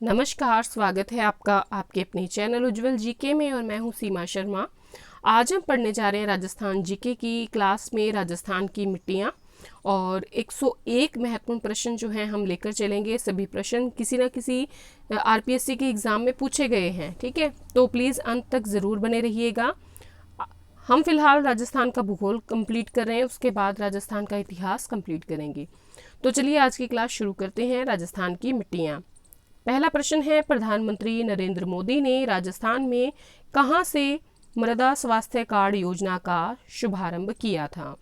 नमस्कार, स्वागत है आपका आपके अपने चैनल उज्जवल जीके में और मैं हूं सीमा शर्मा। आज हम पढ़ने जा रहे हैं राजस्थान जीके की क्लास में राजस्थान की मिट्टियां और 101 महत्वपूर्ण प्रश्न जो हैं हम लेकर चलेंगे। सभी प्रश्न किसी न किसी आरपीएससी के एग्ज़ाम में पूछे गए हैं, ठीक है, तो प्लीज़ अंत तक ज़रूर बने रहिएगा। हम फिलहाल राजस्थान का भूगोल कंप्लीट कर रहे हैं, उसके बाद राजस्थान का इतिहास कंप्लीट करेंगे। तो चलिए आज की क्लास शुरू करते हैं। राजस्थान की मिट्टियाँ। पहला प्रश्न है, प्रधानमंत्री नरेंद्र मोदी ने राजस्थान में कहां से मृदा स्वास्थ्य कार्ड योजना का शुभारंभ किया था?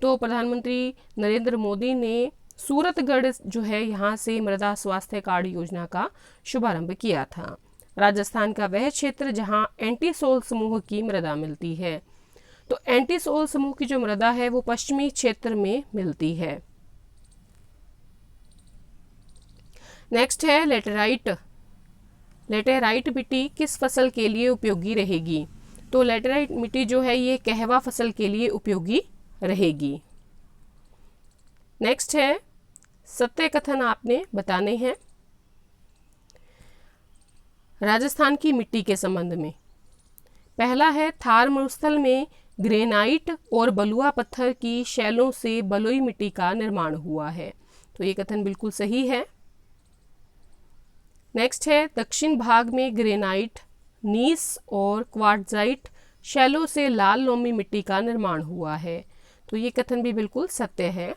तो प्रधानमंत्री नरेंद्र मोदी ने सूरतगढ़ जो है यहाँ से मृदा स्वास्थ्य कार्ड योजना का शुभारंभ किया था। राजस्थान का वह क्षेत्र जहां एंटीसोल समूह की मृदा मिलती है। तो एंटीसोल समूह की जो मृदा है वो पश्चिमी क्षेत्र में मिलती है। नेक्स्ट है लेटेराइट। लेटेराइट मिट्टी किस फसल के लिए उपयोगी रहेगी? तो लेटेराइट मिट्टी जो है ये कहवा फसल के लिए उपयोगी रहेगी। नेक्स्ट है सत्य कथन आपने बताने हैं राजस्थान की मिट्टी के संबंध में। पहला है, थार मरुस्थल में ग्रेनाइट और बलुआ पत्थर की शैलों से बलुई मिट्टी का निर्माण हुआ है। तो ये कथन बिल्कुल सही है। नेक्स्ट है, दक्षिण भाग में ग्रेनाइट, नीस और क्वार्ट्जाइट शैलों से लाल लोमी मिट्टी का निर्माण हुआ है। तो ये कथन भी बिल्कुल सत्य है।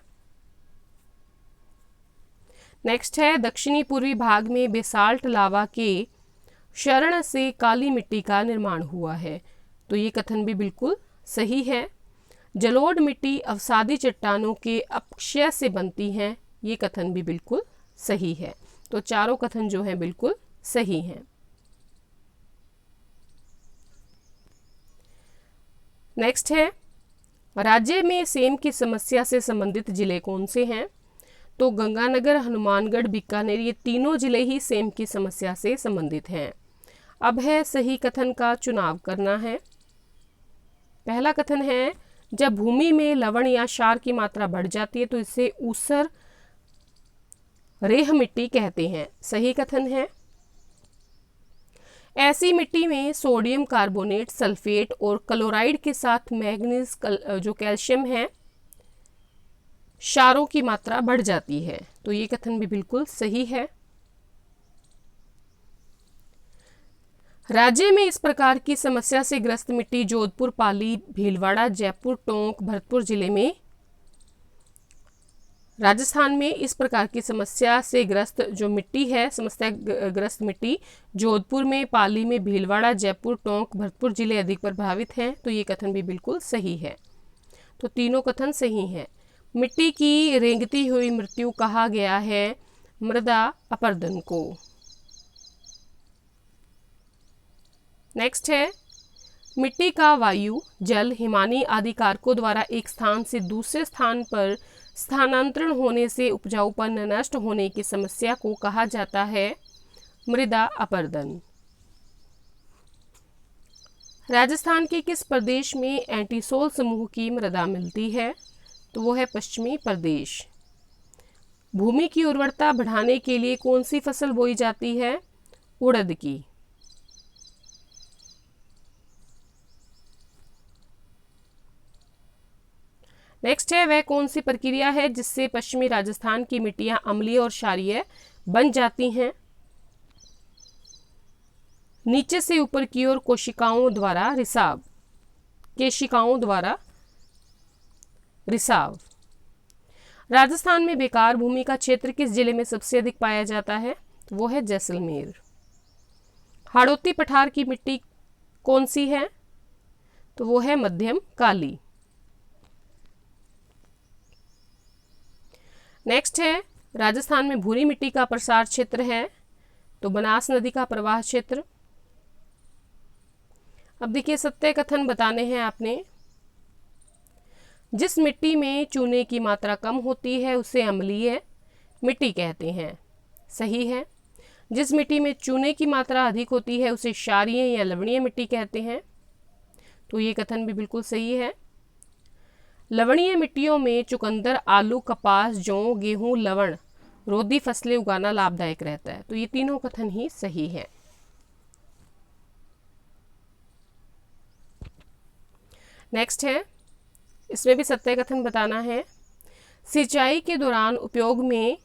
नेक्स्ट है, दक्षिणी पूर्वी भाग में बेसाल्ट लावा के क्षरण से काली मिट्टी का निर्माण हुआ है। तो ये कथन भी बिल्कुल सही है। जलोढ़ मिट्टी अवसादी चट्टानों के अपक्षय से बनती है। ये कथन भी बिल्कुल सही है। तो चारों कथन जो हैं बिल्कुल सही हैं। नेक्स्ट है, राज्य में सेम की समस्या से संबंधित जिले कौन से हैं? तो गंगानगर, हनुमानगढ़, बीकानेर ये तीनों जिले ही सेम की समस्या से संबंधित हैं। अब है सही कथन का चुनाव करना है। पहला कथन है, जब भूमि में लवण या क्षार की मात्रा बढ़ जाती है तो इसे ऊसर रेह मिट्टी कहते हैं। सही कथन है। ऐसी मिट्टी में सोडियम कार्बोनेट, सल्फेट और क्लोराइड के साथ मैग्नीज जो कैल्शियम है क्षारों की मात्रा बढ़ जाती है। तो ये कथन भी बिल्कुल सही है। राज्य में इस प्रकार की समस्या से ग्रस्त मिट्टी जोधपुर, पाली, भीलवाड़ा, जयपुर, टोंक, भरतपुर जिले में। राजस्थान में इस प्रकार की समस्या से ग्रस्त जो मिट्टी है, समस्या ग्रस्त मिट्टी जोधपुर में, पाली में, भीलवाड़ा, जयपुर, टोंक, भरतपुर जिले अधिक प्रभावित हैं। तो ये कथन भी बिल्कुल सही है। तो तीनों कथन सही हैं। मिट्टी की रेंगती हुई मृत्यु कहा गया है मृदा अपरदन को। नेक्स्ट है, मिट्टी का वायु, जल, हिमानी आदि कारकों द्वारा एक स्थान से दूसरे स्थान पर स्थानांतरण होने से उपजाऊपन नष्ट होने की समस्या को कहा जाता है मृदा अपरदन। राजस्थान के किस प्रदेश में एंटीसोल समूह की मृदा मिलती है? तो वो है पश्चिमी प्रदेश। भूमि की उर्वरता बढ़ाने के लिए कौन सी फसल बोई जाती है? उड़द की। नेक्स्ट है, वह कौन सी प्रक्रिया है जिससे पश्चिमी राजस्थान की मिट्टियां अम्लीय और क्षारीय बन जाती हैं? नीचे से ऊपर की ओर कोशिकाओं द्वारा रिसाव। केशिकाओं द्वारा रिसाव। राजस्थान में बेकार भूमि का क्षेत्र किस जिले में सबसे अधिक पाया जाता है? तो वो है जैसलमेर। हाड़ौती पठार की मिट्टी कौन सी है? तो वो है मध्यम काली। नेक्स्ट है, राजस्थान में भूरी मिट्टी का प्रसार क्षेत्र है। तो बनास नदी का प्रवाह क्षेत्र। अब देखिए सत्य कथन बताने हैं आपने। जिस मिट्टी में चूने की मात्रा कम होती है उसे अम्लीय मिट्टी कहते हैं। सही है। जिस मिट्टी में चूने की मात्रा अधिक होती है उसे क्षारीय या लवणीय मिट्टी कहते हैं। तो ये कथन भी बिल्कुल सही है। लवणीय मिट्टियों में चुकंदर, आलू, कपास, जौ, गेहूं, लवण रोदी फसलें उगाना लाभदायक रहता है। तो ये तीनों कथन ही सही है। नेक्स्ट है, इसमें भी सत्य कथन बताना है। सिंचाई के दौरान उपयोग में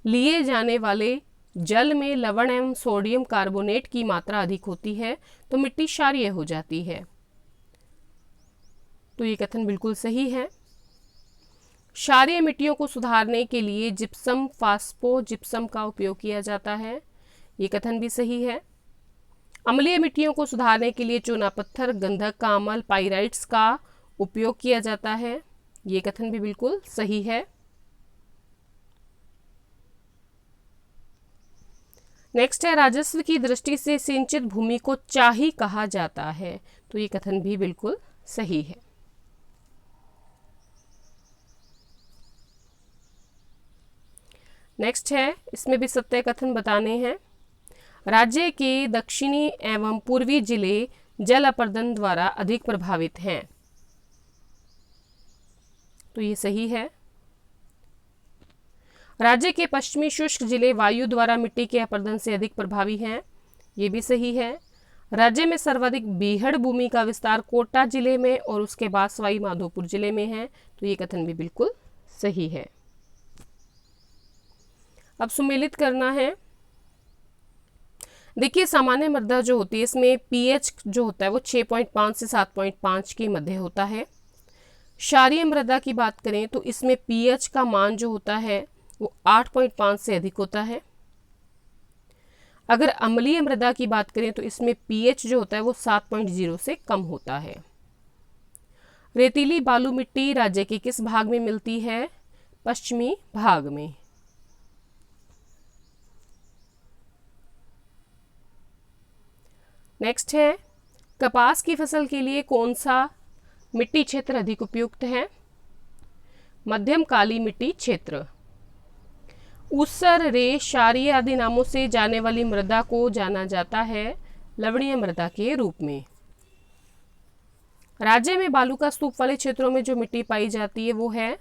लिए जाने वाले जल में लवण एवं सोडियम कार्बोनेट की मात्रा अधिक होती है तो मिट्टी क्षारीय हो जाती है। तो ये कथन बिल्कुल सही है। क्षारीय मिट्टियों को सुधारने के लिए जिप्सम फास्फो जिप्सम का उपयोग किया जाता है। ये कथन भी सही है। अम्लीय मिट्टियों को सुधारने के लिए चूना पत्थर, गंधक का अम्ल, पाइराइट्स का उपयोग किया जाता है। ये कथन भी बिल्कुल सही है। नेक्स्ट है, राजस्व की दृष्टि से सिंचित भूमि को चाही कहा जाता है। तो ये कथन भी बिल्कुल सही है। नेक्स्ट है, इसमें भी सत्य कथन बताने हैं। राज्य के दक्षिणी एवं पूर्वी जिले जल अपर्दन द्वारा अधिक प्रभावित हैं। तो ये सही है। राज्य के पश्चिमी शुष्क जिले वायु द्वारा मिट्टी के अपर्दन से अधिक प्रभावी हैं। ये भी सही है। राज्य में सर्वाधिक बीहड़ भूमि का विस्तार कोटा जिले में और उसके बाद सवाई माधोपुर जिले में है। तो ये कथन भी बिल्कुल सही है। अब सुमेलित करना है। देखिए, सामान्य मृदा जो होती है इसमें पीएच जो होता है वो 6.5 से 7.5 के मध्य होता है। क्षारीय मृदा की बात करें तो इसमें पीएच का मान जो होता है वो 8.5 से अधिक होता है। अगर अम्लीय मृदा की बात करें तो इसमें पीएच जो होता है वो 7.0 से कम होता है। रेतीली बालू मिट्टी राज्य के किस भाग में मिलती है? पश्चिमी भाग में। नेक्स्ट है, कपास की फसल के लिए कौन सा मिट्टी क्षेत्र अधिक उपयुक्त है? मध्यम काली मिट्टी क्षेत्र। ऊसर, रेत, क्षारीय आदि नामों से जाने वाली मृदा को जाना जाता है लवणीय मृदा के रूप में। राज्य में बालू का स्तूप वाले क्षेत्रों में जो मिट्टी पाई जाती है वो है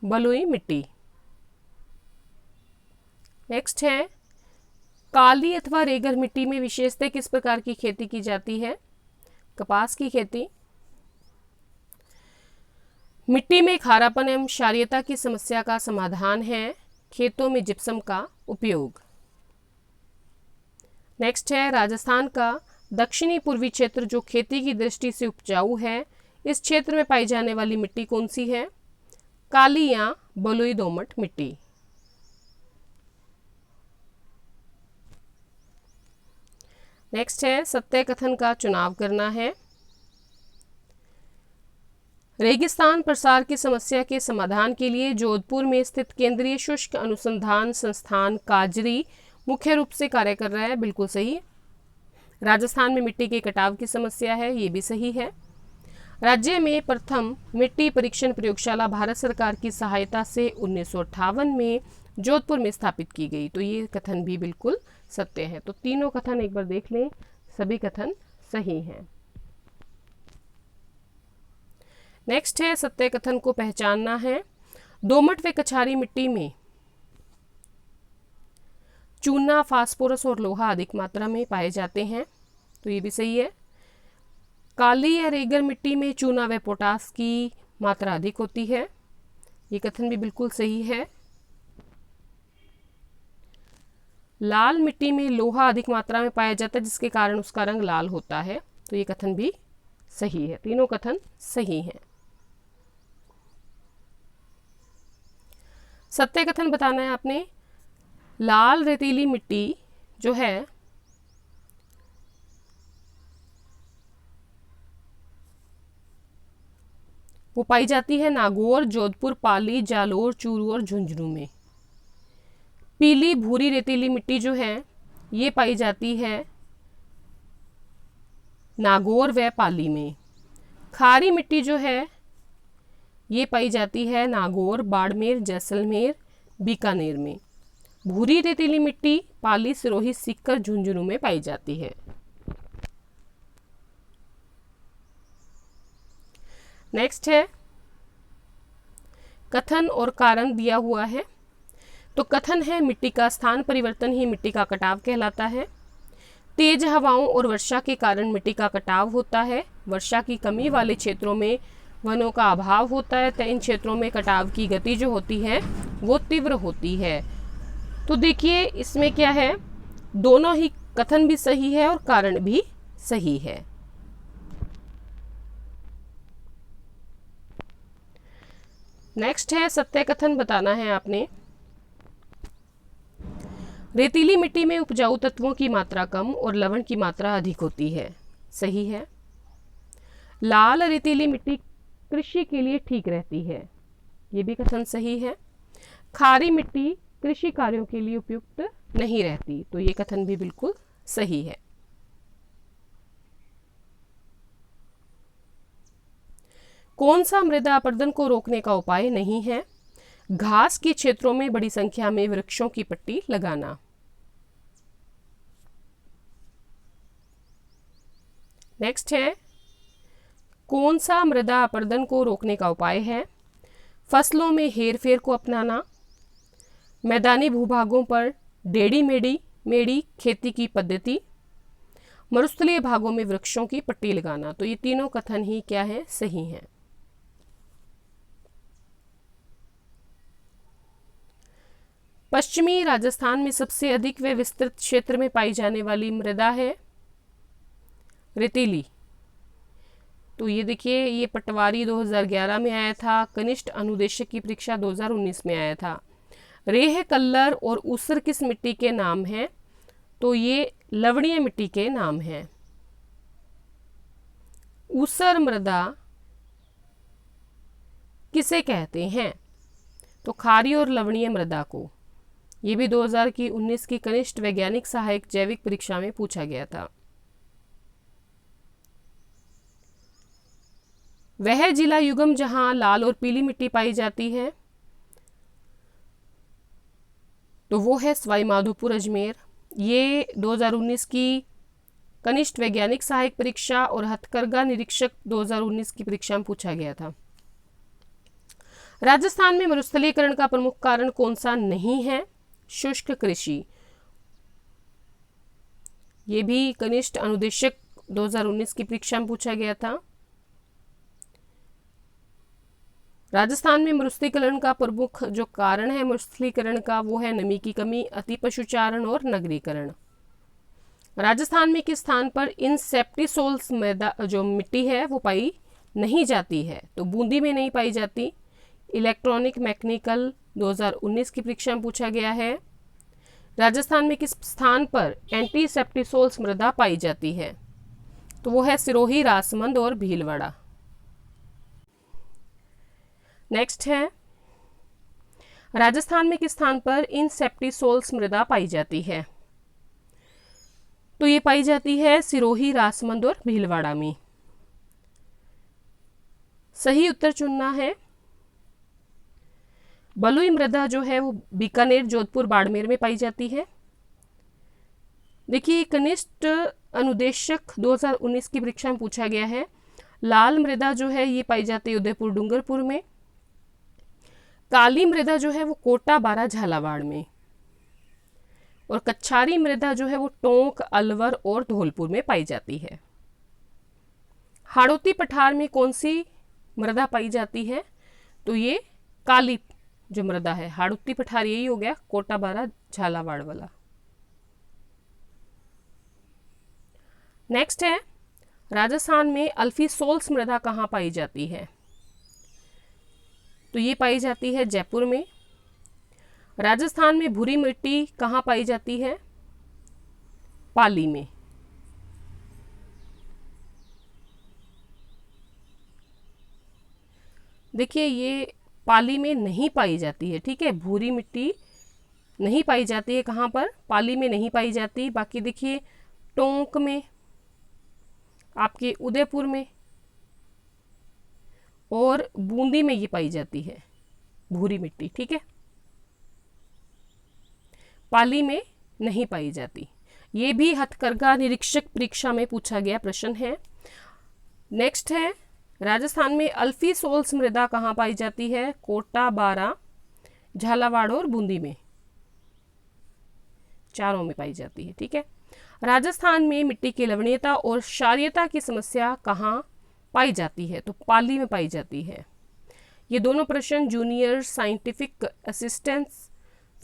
बलुई मिट्टी। नेक्स्ट है, काली अथवा रेगड़ मिट्टी में विशेषतः किस प्रकार की खेती की जाती है? कपास की खेती। मिट्टी में खारापन एवं क्षारीयता की समस्या का समाधान है खेतों में जिप्सम का उपयोग। नेक्स्ट है, राजस्थान का दक्षिणी पूर्वी क्षेत्र जो खेती की दृष्टि से उपजाऊ है, इस क्षेत्र में पाई जाने वाली मिट्टी कौन सी है? काली या बलुई दोमट मिट्टी। नेक्स्ट है, सत्य कथन का चुनाव करना है। रेगिस्तान प्रसार की समस्या के समाधान के लिए जोधपुर में स्थित केंद्रीय शुष्क अनुसंधान संस्थान काजरी मुख्य रूप से कार्य कर रहा है। बिल्कुल सही। राजस्थान में मिट्टी के कटाव की समस्या है। ये भी सही है। राज्य में प्रथम मिट्टी परीक्षण प्रयोगशाला भारत सरकार की सहायता से 1958 में जोधपुर में स्थापित की गई। तो ये कथन भी बिल्कुल सत्य है। तो तीनों कथन एक बार देख लें, सभी कथन सही हैं। नेक्स्ट है, सत्य कथन को पहचानना है। दोमट व कछारी मिट्टी में चूना, फास्फोरस और लोहा अधिक मात्रा में पाए जाते हैं। तो ये भी सही है। काली या रेगड़ मिट्टी में चूना व पोटास की मात्रा अधिक होती है। ये कथन भी बिल्कुल सही है। लाल मिट्टी में लोहा अधिक मात्रा में पाया जाता है जिसके कारण उसका रंग लाल होता है। तो ये कथन भी सही है। तीनों कथन सही हैं। सत्य कथन बताना है आपने। लाल रेतीली मिट्टी जो है वो पाई जाती है नागौर, जोधपुर, पाली, जालोर, चूरू और झुंझुनू में। पीली भूरी रेतीली मिट्टी जो है ये पाई जाती है नागौर व पाली में। खारी मिट्टी जो है ये पाई जाती है नागौर, बाड़मेर, जैसलमेर, बीकानेर में। भूरी रेतीली मिट्टी पाली, सिरोही, सीकर, झुंझुनू में पाई जाती है। नेक्स्ट है, कथन और कारण दिया हुआ है। तो कथन है मिट्टी का स्थान परिवर्तन ही मिट्टी का कटाव कहलाता है। तेज हवाओं और वर्षा के कारण मिट्टी का कटाव होता है। वर्षा की कमी वाले क्षेत्रों में वनों का अभाव होता है, तो इन क्षेत्रों में कटाव की गति जो होती है वो तीव्र होती है। तो देखिए इसमें क्या है, दोनों ही कथन भी सही है और कारण भी सही है। नेक्स्ट है सत्य कथन बताना है आपने। रेतीली मिट्टी में उपजाऊ तत्वों की मात्रा कम और लवण की मात्रा अधिक होती है। सही है। लाल रेतीली मिट्टी कृषि के लिए ठीक रहती है। ये भी कथन सही है। खारी मिट्टी कृषि कार्यों के लिए उपयुक्त नहीं रहती। तो ये कथन भी बिल्कुल सही है। कौन सा मृदा अपरदन को रोकने का उपाय नहीं है? घास के क्षेत्रों में बड़ी संख्या में वृक्षों की पट्टी लगाना। नेक्स्ट है, कौन सा मृदा अपरदन को रोकने का उपाय है? फसलों में हेरफेर को अपनाना, मैदानी भूभागों पर टेढ़ी मेढ़ी खेती की पद्धति, मरुस्थलीय भागों में वृक्षों की पट्टी लगाना। तो ये तीनों कथन ही क्या है, सही हैं। पश्चिमी राजस्थान में सबसे अधिक व विस्तृत क्षेत्र में पाई जाने वाली मृदा है रेतीली। तो ये देखिए, ये पटवारी 2011 में आया था, कनिष्ठ अनुदेशक की परीक्षा 2019 में आया था। रेह, कल्लर और ऊसर किस मिट्टी के नाम हैं? तो ये लवणीय मिट्टी के नाम हैं। ऊसर मृदा किसे कहते हैं? तो खारी और लवणीय मृदा को। ये भी 2019 की कनिष्ठ वैज्ञानिक सहायक जैविक परीक्षा में पूछा गया था। वह जिला युगम जहां लाल और पीली मिट्टी पाई जाती है, तो वो है सवाई माधोपुर अजमेर। ये 2019 की कनिष्ठ वैज्ञानिक सहायक परीक्षा और हथकरघा निरीक्षक 2019 की परीक्षा में पूछा गया था। राजस्थान में मरुस्थलीकरण का प्रमुख कारण कौन सा नहीं है? शुष्क कृषि। ये भी कनिष्ठ अनुदेशक 2019 की परीक्षा में पूछा गया था। राजस्थान में मरुस्थलीकरण का प्रमुख जो कारण है मरुस्थलीकरण का, वो है नमी की कमी, अति पशुचारण और नगरीकरण। राजस्थान में किस स्थान पर इंसेप्टिसोल्स मृदा जो मिट्टी है वो पाई नहीं जाती है? तो बूंदी में नहीं पाई जाती। इलेक्ट्रॉनिक मैकेनिकल 2019 की परीक्षा में पूछा गया है। राजस्थान में किस स्थान पर एंटीसेप्टिसोल्स मृदा पाई जाती है? तो वो है सिरोही, राजसमंद और भीलवाड़ा। नेक्स्ट है, राजस्थान में किस स्थान पर इंसेप्टिसोल्स मृदा पाई जाती है? तो ये पाई जाती है सिरोही, राजसमंद और भीलवाड़ा में। सही उत्तर चुनना है। बलुई मृदा जो है वो बीकानेर, जोधपुर, बाड़मेर में पाई जाती है। देखिए, कनिष्ठ अनुदेशक 2019 की परीक्षा में पूछा गया है। लाल मृदा जो है ये पाई जाती है उदयपुर, डूंगरपुर में। काली मृदा जो है वो कोटा, बारा, झालावाड़ में। और कच्छारी मृदा जो है वो टोंक, अलवर और धौलपुर में पाई जाती है। हाड़ौती पठार में कौन सी मृदा पाई जाती है? तो ये काली जो मृदा है, हाड़ौती पठार यही हो गया, कोटा, बारा, झालावाड़ वाला। नेक्स्ट है, राजस्थान में अल्फीसोल्स मृदा कहाँ पाई जाती है? तो ये पाई जाती है जयपुर में। राजस्थान में भूरी मिट्टी कहाँ पाई जाती है? पाली में। देखिए, ये पाली में नहीं पाई जाती है, ठीक है। भूरी मिट्टी नहीं पाई जाती है, कहाँ पर? पाली में नहीं पाई जाती। बाकी देखिए, टोंक में, आपके उदयपुर में और बूंदी में ये पाई जाती है भूरी मिट्टी, ठीक है। पाली में नहीं पाई जाती। ये भी हथकरघा निरीक्षक परीक्षा में पूछा गया प्रश्न है। नेक्स्ट है, राजस्थान में अल्फी सोल्स मृदा कहाँ पाई जाती है? कोटा, बारा, झालावाड़ और बूंदी में, चारों में पाई जाती है। ठीक है। राजस्थान में मिट्टी की लवणीयता और क्षारीयता की समस्या कहाँ पाई जाती है? तो पाली में पाई जाती है। ये दोनों प्रश्न जूनियर साइंटिफिक असिस्टेंट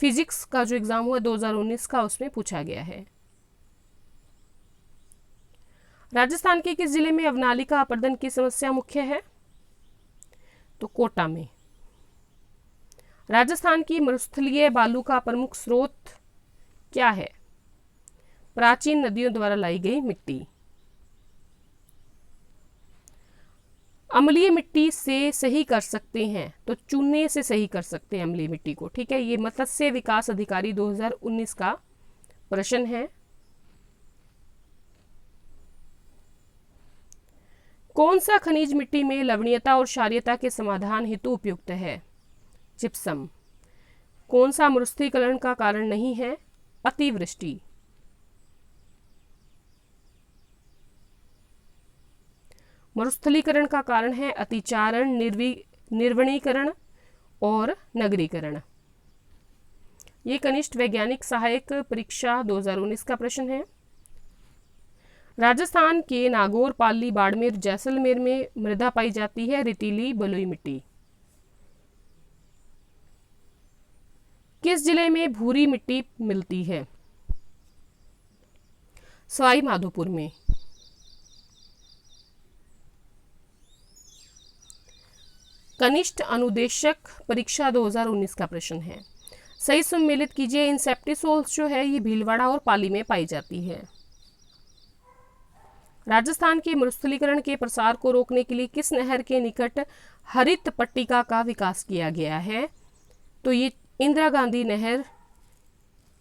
फिजिक्स का जो एग्जाम हुआ 2019 का, उसमें पूछा गया है। राजस्थान के किस जिले में अवनालिका अपर्दन की समस्या मुख्य है? तो कोटा में। राजस्थान की मरुस्थलीय बालू का प्रमुख स्रोत क्या है? प्राचीन नदियों द्वारा लाई गई मिट्टी। अम्लीय मिट्टी से सही कर सकते हैं, तो चूने से सही कर सकते हैं अम्लीय मिट्टी को। ठीक है। ये मत्स्य विकास अधिकारी 2019 का प्रश्न है। कौन सा खनिज मिट्टी में लवणीयता और क्षारीयता के समाधान हेतु उपयुक्त है? जिप्सम। कौन सा मरुस्थलीकरण का कारण नहीं है? अतिवृष्टि। मरुस्थलीकरण का कारण है अतिचारण, निर्वणीकरण और नगरीकरण। ये कनिष्ठ वैज्ञानिक सहायक परीक्षा 2019 का प्रश्न है। राजस्थान के नागौर, पाली, बाड़मेर, जैसलमेर में मृदा पाई जाती है रेतीली बलुई मिट्टी। किस जिले में भूरी मिट्टी मिलती है? सवाई माधोपुर में। कनिष्ठ अनुदेशक परीक्षा 2019 का प्रश्न है। सही सम्मिलित कीजिए। इंसेप्टिसोल्स जो है ये भीलवाड़ा और पाली में पाई जाती है। राजस्थान के मरुस्थलीकरण के प्रसार को रोकने के लिए किस नहर के निकट हरित पट्टिका का विकास किया गया है? तो ये इंदिरा गांधी नहर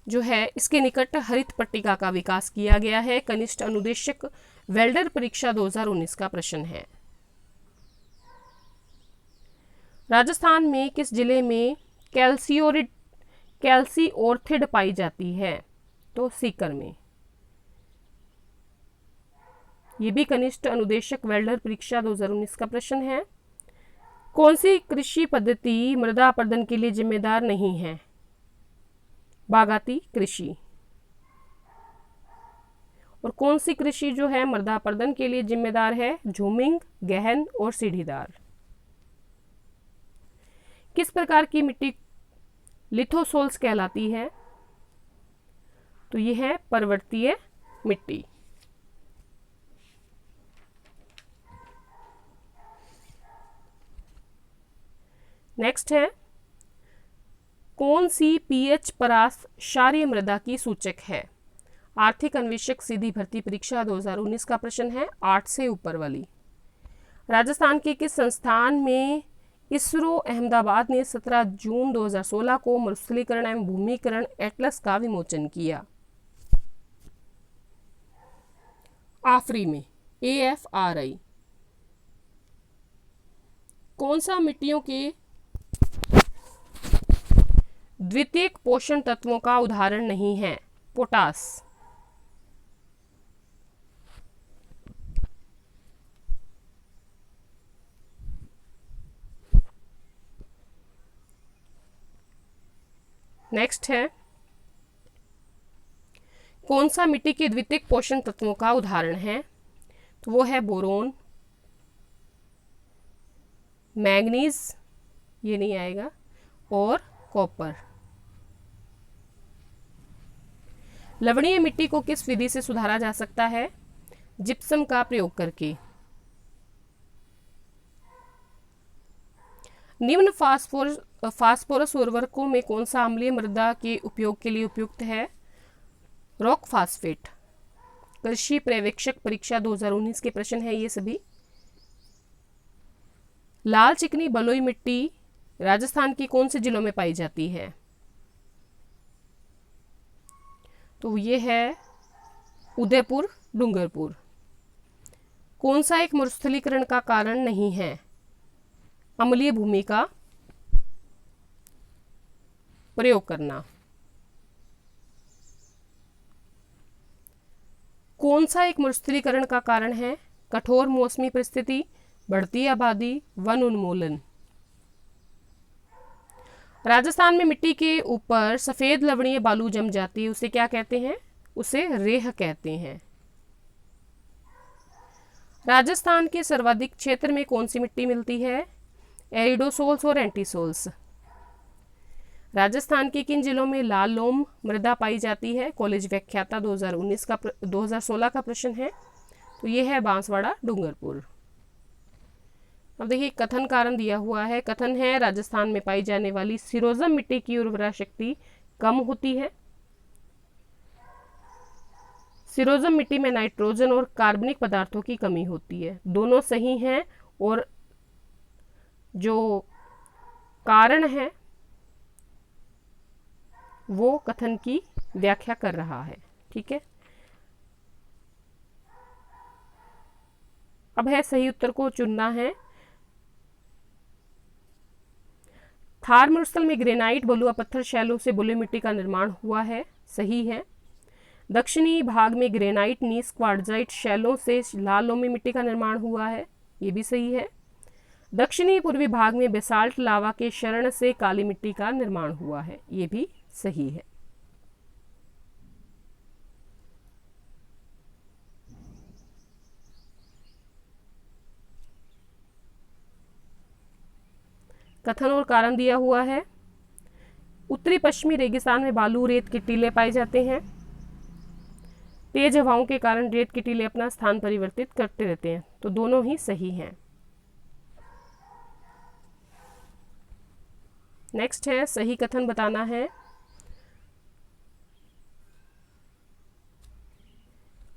जो है इसके निकट हरित पट्टिका का विकास किया गया है। कनिष्ठ अनुदेशक वेल्डर परीक्षा 2019 का प्रश्न है। राजस्थान में किस जिले में कैल्सिओर्थिड पाई जाती है? तो सीकर में। ये भी कनिष्ठ अनुदेशक वेल्डर परीक्षा 2019 का प्रश्न है। कौन सी कृषि पद्धति मृदा अपर्दन के लिए जिम्मेदार नहीं है? बागाती कृषि। और कौन सी कृषि जो है मृदा अपर्दन के लिए जिम्मेदार है? झूमिंग, गहन और सीढ़ीदार। किस प्रकार की मिट्टी लिथोसोल्स कहलाती है? तो यह है पर्वतीय मिट्टी। नेक्स्ट है, कौन सी पीएच परास क्षारीय मृदा की सूचक है? आर्थिक अन्वेषक सीधी भर्ती परीक्षा 2019 का प्रश्न है, 8 से ऊपर वाली। राजस्थान के किस संस्थान में इसरो अहमदाबाद ने 17 जून 2016 को मरुस्थलीकरण एवं भूमिकरण एटलस का विमोचन किया? आफरी में, AFRI। कौन सा मिट्टियों के द्वितीयक पोषण तत्वों का उदाहरण नहीं है? पोटास। नेक्स्ट है, कौन सा मिट्टी के द्वितीयक पोषण तत्वों का उदाहरण है? तो वो है बोरोन, मैग्नीज, ये नहीं आएगा, और कॉपर। लवणीय मिट्टी को किस विधि से सुधारा जा सकता है? जिप्सम का प्रयोग करके। निम्न फास्फोरस उर्वरकों में कौन सा अम्लीय मृदा के उपयोग के लिए उपयुक्त है? Rock phosphate. कृषि पर्यवेक्षक परीक्षा 2019 के प्रश्न है ये सभी। लाल चिकनी बलुई मिट्टी राजस्थान के कौन से जिलों में पाई जाती है? तो ये है उदयपुर, डूंगरपुर। कौन सा एक मरुस्थलीकरण का कारण नहीं है? अम्लीय भूमि का प्रयोग करना। कौन सा एक मरुस्थलीकरण का कारण है? कठोर मौसमी परिस्थिति, बढ़ती आबादी, वन उन्मूलन। राजस्थान में मिट्टी के ऊपर सफेद लवणीय बालू जम जाती है, उसे क्या कहते हैं? उसे रेह कहते हैं। राजस्थान के सर्वाधिक क्षेत्र में कौन सी मिट्टी मिलती है? एरिडोसोल्स और एंटीसोल्स। राजस्थान के किन जिलों में लाल लोम मृदा पाई जाती है? कॉलेज व्याख्याता 2016 का प्रश्न है। तो ये है बांसवाड़ा, डूंगरपुर। अब देखिए कथन कारण दिया हुआ है। कथन है राजस्थान में पाई जाने वाली सिरोजम मिट्टी की उर्वरा शक्ति कम होती है। सिरोजम मिट्टी में नाइट्रोजन और कार्बनिक पदार्थों की कमी होती है। दोनों सही हैं और जो कारण है वो कथन की व्याख्या कर रहा है। ठीक है, अब है सही उत्तर को चुनना है। थार मरुस्थल में ग्रेनाइट बलुआ पत्थर शैलों से बलुई मिट्टी का निर्माण हुआ है, सही है। दक्षिणी भाग में ग्रेनाइट नीस क्वार्टजाइट शैलों से लाल लोमी मिट्टी का निर्माण हुआ है, ये भी सही है। दक्षिणी पूर्वी भाग में बेसाल्ट लावा के शरण से काली मिट्टी का निर्माण हुआ है, ये भी सही है। कथन और कारण दिया हुआ है। उत्तरी पश्चिमी रेगिस्तान में बालू रेत के टीले पाए जाते हैं। तेज हवाओं के कारण रेत के टीले अपना स्थान परिवर्तित करते रहते हैं, तो दोनों ही सही हैं। नेक्स्ट है सही कथन बताना है।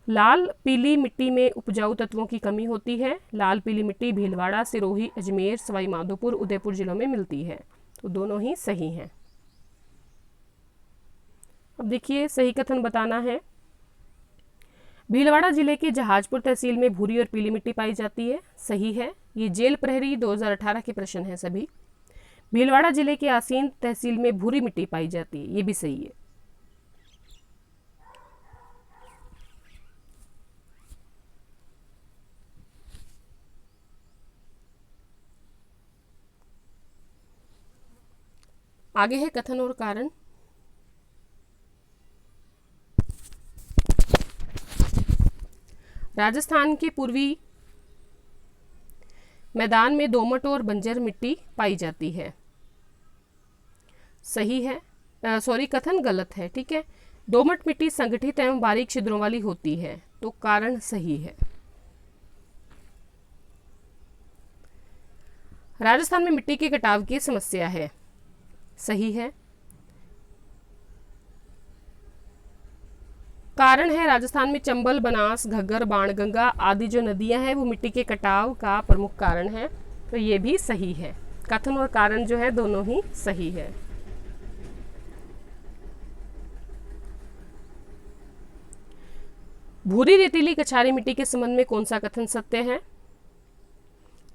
लाल पीली मिट्टी में उपजाऊ तत्वों की कमी होती है। लाल पीली मिट्टी भीलवाड़ा, सिरोही, अजमेर, सवाई माधोपुर, उदयपुर जिलों में मिलती है, तो दोनों ही सही हैं। अब देखिए सही कथन बताना है। भीलवाड़ा जिले के जहाजपुर तहसील में भूरी और पीली मिट्टी पाई जाती है, सही है। ये जेल प्रहरी 2018 के प्रश्न हैं सभी। भीलवाड़ा जिले के आसीन तहसील में भूरी मिट्टी पाई जाती है, ये भी सही है। आगे है कथन और कारण। राजस्थान के पूर्वी मैदान में दोमट और बंजर मिट्टी पाई जाती है, सही है। सॉरी, कथन गलत है। ठीक है, दोमट मिट्टी संगठित एवं बारीक छिद्रों वाली होती है, तो कारण सही है। राजस्थान में मिट्टी के कटाव की समस्या है, सही है। कारण है राजस्थान में चंबल, बनास, घग्गर, बाणगंगा आदि जो नदियां हैं वो मिट्टी के कटाव का प्रमुख कारण है, तो ये भी सही है। कथन और कारण जो है दोनों ही सही है। भूरी रेतीली कछारी मिट्टी के संबंध में कौन सा कथन सत्य है?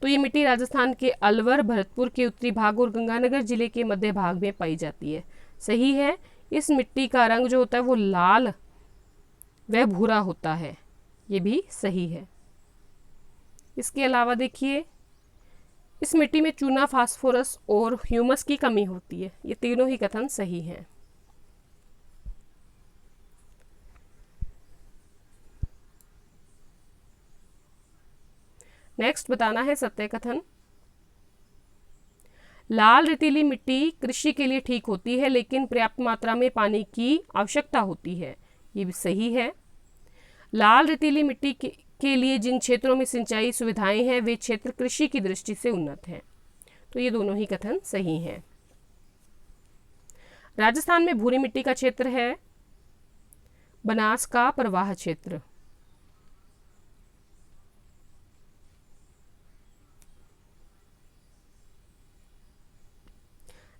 तो ये मिट्टी राजस्थान के अलवर, भरतपुर के उत्तरी भाग और गंगानगर जिले के मध्य भाग में पाई जाती है, सही है। इस मिट्टी का रंग जो होता है वो लाल वह भूरा होता है, ये भी सही है। इसके अलावा देखिए इस मिट्टी में चूना, फास्फोरस और ह्यूमस की कमी होती है, ये तीनों ही कथन सही हैं। नेक्स्ट बताना है सत्य कथन। लाल रेतीली मिट्टी कृषि के लिए ठीक होती है, लेकिन पर्याप्त मात्रा में पानी की आवश्यकता होती है, ये भी सही है। लाल रेतीली मिट्टी के लिए जिन क्षेत्रों में सिंचाई सुविधाएं हैं वे क्षेत्र कृषि की दृष्टि से उन्नत हैं, तो ये दोनों ही कथन सही हैं। राजस्थान में भूरी मिट्टी का क्षेत्र है बनास का प्रवाह क्षेत्र।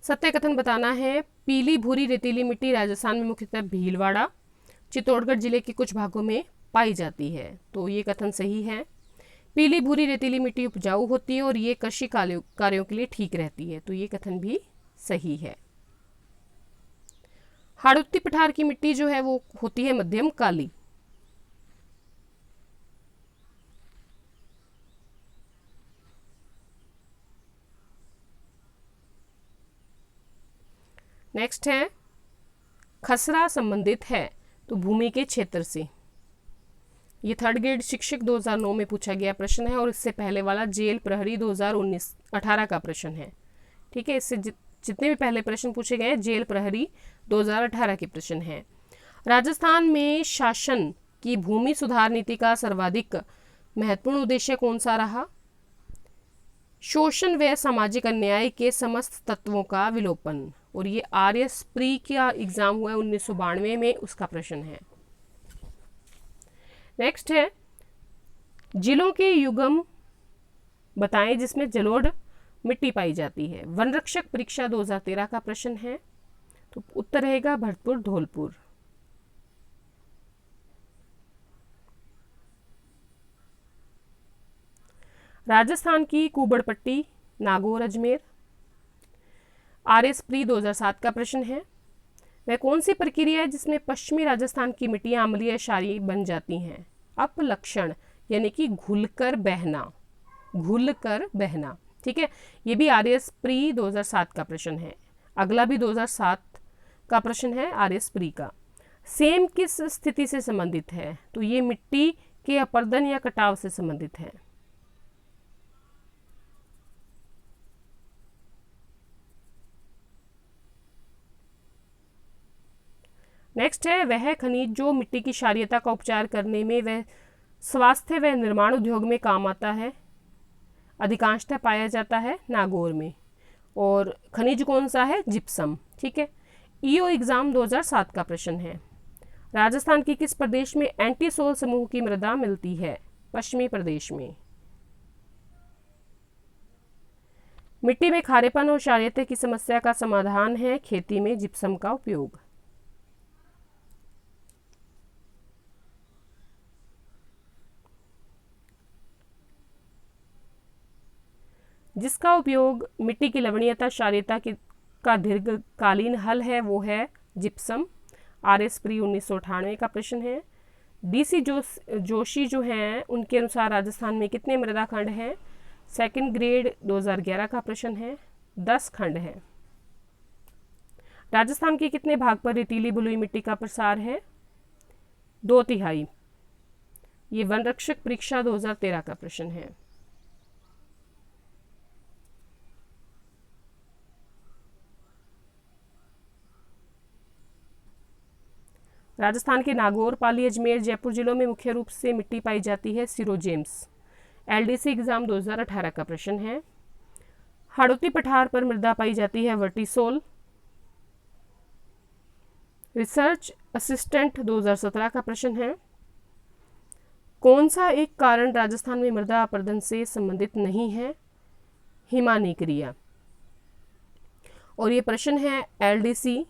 सत्य कथन बताना है। पीली भूरी रेतीली मिट्टी राजस्थान में मुख्यतः भीलवाड़ा, चित्तौड़गढ़ जिले के कुछ भागों में पाई जाती है, तो ये कथन सही है। पीली भूरी रेतीली मिट्टी उपजाऊ होती है और ये कृषि कार्यों के लिए ठीक रहती है, तो ये कथन भी सही है। हाड़ौती पठार की मिट्टी जो है वो होती है मध्यम काली। नेक्स्ट है खसरा संबंधित है तो भूमि के क्षेत्र से। ये थर्ड ग्रेड शिक्षक 2009 में पूछा गया प्रश्न है और इससे पहले वाला जेल प्रहरी 2018 का प्रश्न है। ठीक है, इससे जितने भी पहले प्रश्न पूछे गए हैं जेल प्रहरी 2018 के प्रश्न हैं। राजस्थान में शासन की भूमि सुधार नीति का सर्वाधिक महत्वपूर्ण उद्देश्य कौन सा रहा? शोषण व सामाजिक अन्याय के समस्त तत्वों का विलोपन। और ये RS प्री का एग्जाम हुआ है 1992 में, उसका प्रश्न है। नेक्स्ट है जिलों के युगम बताएं जिसमें जलोढ़ मिट्टी पाई जाती है। वन रक्षक परीक्षा 2013 का प्रश्न है, तो उत्तर रहेगा भरतपुर धौलपुर। राजस्थान की कुबड़ पट्टी नागौर अजमेर। RS प्री 2007 का प्रश्न है। वह कौन सी प्रक्रिया है जिसमें पश्चिमी राजस्थान की मिट्टियां अम्लीय क्षारीय बन जाती हैं? अपलक्षण यानी कि घुलकर बहना, घुलकर बहना। ठीक है, ये भी RS प्री 2007 का प्रश्न है। अगला भी 2007 का प्रश्न है RS प्री का। सेम किस स्थिति से संबंधित है? तो ये मिट्टी के अपर्दन या कटाव से संबंधित है। नेक्स्ट है वह खनिज जो मिट्टी की क्षारीयता का उपचार करने में व स्वास्थ्य व निर्माण उद्योग में काम आता है, अधिकांशतः पाया जाता है नागौर में। और खनिज कौन सा है? जिप्सम। ठीक है, EO एग्जाम 2007 का प्रश्न है। राजस्थान के किस प्रदेश में एंटीसोल समूह की मृदा मिलती है? पश्चिमी प्रदेश में। मिट्टी में खारेपन और क्षारीयता की समस्या का समाधान है खेती में जिप्सम का उपयोग। जिसका उपयोग मिट्टी की लवणीयता क्षारीयता का दीर्घकालीन हल है वो है जिप्सम। RS प्री 1998 का प्रश्न है। DC जोशी जो हैं उनके अनुसार राजस्थान में कितने मृदा खंड हैं? सेकंड ग्रेड 2011 का प्रश्न है। 10 खंड है। राजस्थान के कितने भाग पर रेतीली बलुई मिट्टी का प्रसार है? 2/3। ये वन रक्षक परीक्षा 2013 का प्रश्न है। राजस्थान के नागौर, पाली, अजमेर, जयपुर जिलों में मुख्य रूप से मिट्टी पाई जाती है सिरोजेम्स। LDC एग्जाम 2018 का प्रश्न है। हाड़ौती पठार पर मृदा पाई जाती है वर्टिसोल। रिसर्च असिस्टेंट 2017 का प्रश्न है। कौन सा एक कारण राजस्थान में मृदा अपर्दन से संबंधित नहीं है? हिमानी क्रिया। और ये प्रश्न है LDC,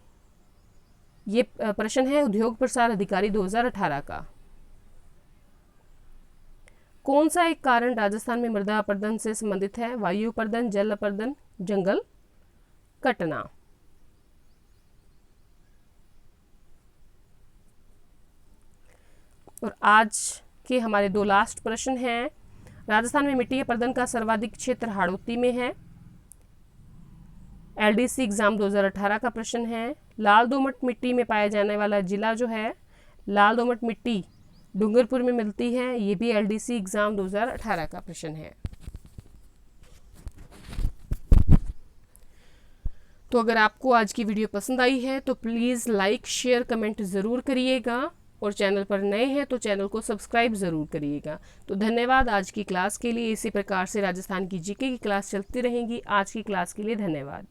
ये प्रश्न है उद्योग प्रसार अधिकारी 2018 का। कौन सा एक कारण राजस्थान में मृदा अपर्दन से संबंधित है? वायु अपर्दन, जल अपर्दन, जंगल कटना। और आज के हमारे 2 लास्ट प्रश्न हैं। राजस्थान में मिट्टी अपर्दन का सर्वाधिक क्षेत्र हाड़ौती में है। LDC एग्जाम 2018 का प्रश्न है। लाल दोमट मिट्टी में पाया जाने वाला जिला जो है, लाल दोमट मिट्टी डूंगरपुर में मिलती है। ये भी LDC एग्जाम 2018 का प्रश्न है। तो अगर आपको आज की वीडियो पसंद आई है तो प्लीज़ लाइक, शेयर, कमेंट ज़रूर करिएगा और चैनल पर नए हैं तो चैनल को सब्सक्राइब ज़रूर करिएगा। तो धन्यवाद आज की क्लास के लिए। इसी प्रकार से राजस्थान की GK की क्लास चलती रहेंगी। आज की क्लास के लिए धन्यवाद।